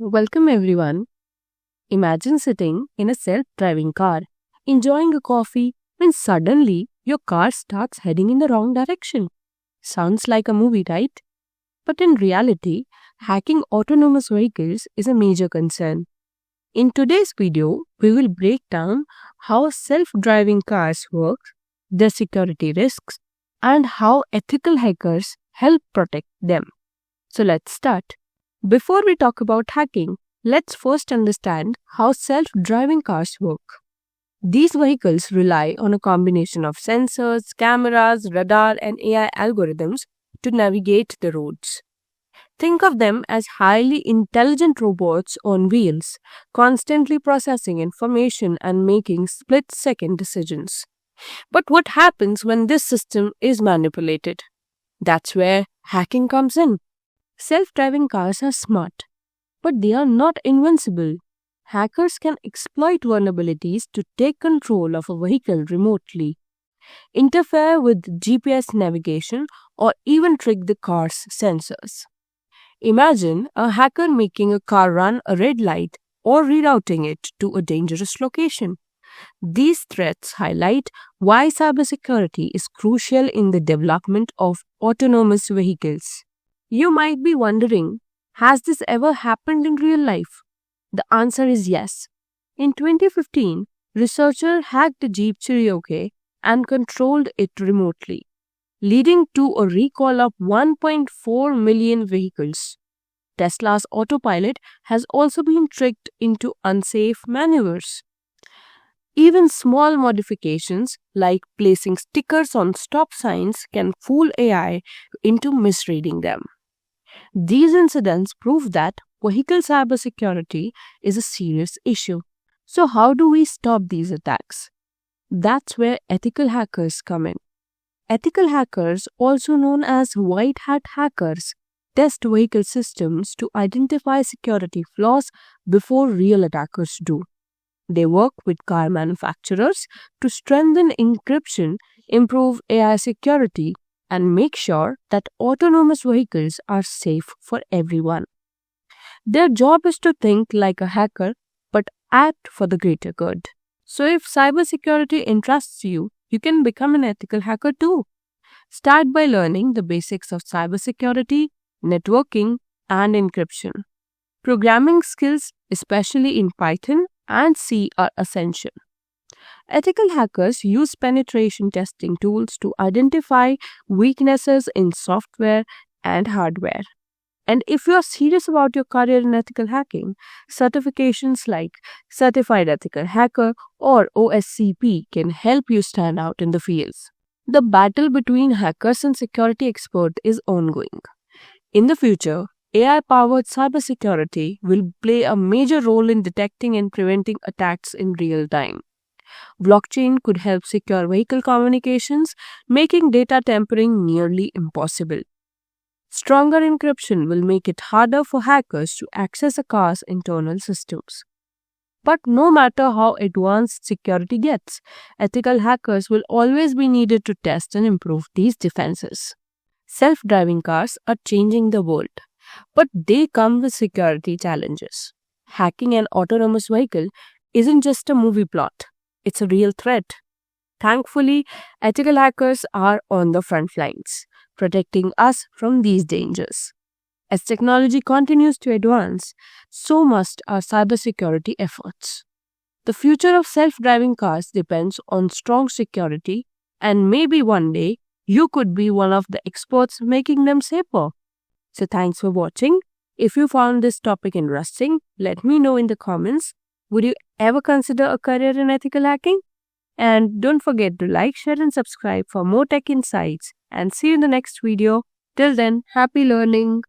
Welcome everyone. Imagine sitting in a self-driving car, enjoying a coffee, when suddenly your car starts heading in the wrong direction. Sounds like a movie, right? But in reality, hacking autonomous vehicles is a major concern. In today's video, we will break down how self-driving cars work, their security risks, and how ethical hackers help protect them. So let's start. Before we talk about hacking, let's first understand how self-driving cars work. These vehicles rely on a combination of sensors, cameras, radar, and AI algorithms to navigate the roads. Think of them as highly intelligent robots on wheels, constantly processing information and making split-second decisions. But what happens when this system is manipulated? That's where hacking comes in. Self-driving cars are smart, but they are not invincible. Hackers can exploit vulnerabilities to take control of a vehicle remotely, interfere with GPS navigation, or even trick the car's sensors. Imagine a hacker making a car run a red light or rerouting it to a dangerous location. These threats highlight why cybersecurity is crucial in the development of autonomous vehicles. You might be wondering, has this ever happened in real life? The answer is yes. In 2015, researchers hacked a Jeep Cherokee and controlled it remotely, leading to a recall of 1.4 million vehicles. Tesla's autopilot has also been tricked into unsafe maneuvers. Even small modifications like placing stickers on stop signs can fool AI into misreading them. These incidents prove that vehicle cybersecurity is a serious issue. So, how do we stop these attacks? That's where ethical hackers come in. Ethical hackers, also known as white hat hackers, test vehicle systems to identify security flaws before real attackers do. They work with car manufacturers to strengthen encryption, improve AI security, and make sure that autonomous vehicles are safe for everyone. Their job is to think like a hacker but act for the greater good. So if cybersecurity interests you, you can become an ethical hacker too. Start by learning the basics of cybersecurity, networking, and encryption. Programming skills, especially in Python and C, are essential. Ethical hackers use penetration testing tools to identify weaknesses in software and hardware. And if you are serious about your career in ethical hacking, certifications like Certified Ethical Hacker or OSCP can help you stand out in the fields. The battle between hackers and security experts is ongoing. In the future, AI-powered cybersecurity will play a major role in detecting and preventing attacks in real time. Blockchain could help secure vehicle communications, making data tampering nearly impossible. Stronger encryption will make it harder for hackers to access a car's internal systems. But no matter how advanced security gets, ethical hackers will always be needed to test and improve these defenses. Self-driving cars are changing the world, but they come with security challenges. Hacking an autonomous vehicle isn't just a movie plot. It's a real threat. Thankfully, ethical hackers are on the front lines, protecting us from these dangers. As technology continues to advance, so must our cybersecurity efforts. The future of self-driving cars depends on strong security, and maybe one day you could be one of the experts making them safer. So thanks for watching. If you found this topic interesting, let me know in the comments. Would you ever consider a career in ethical hacking? And don't forget to like, share and subscribe for more tech insights. And see you in the next video. Till then, happy learning.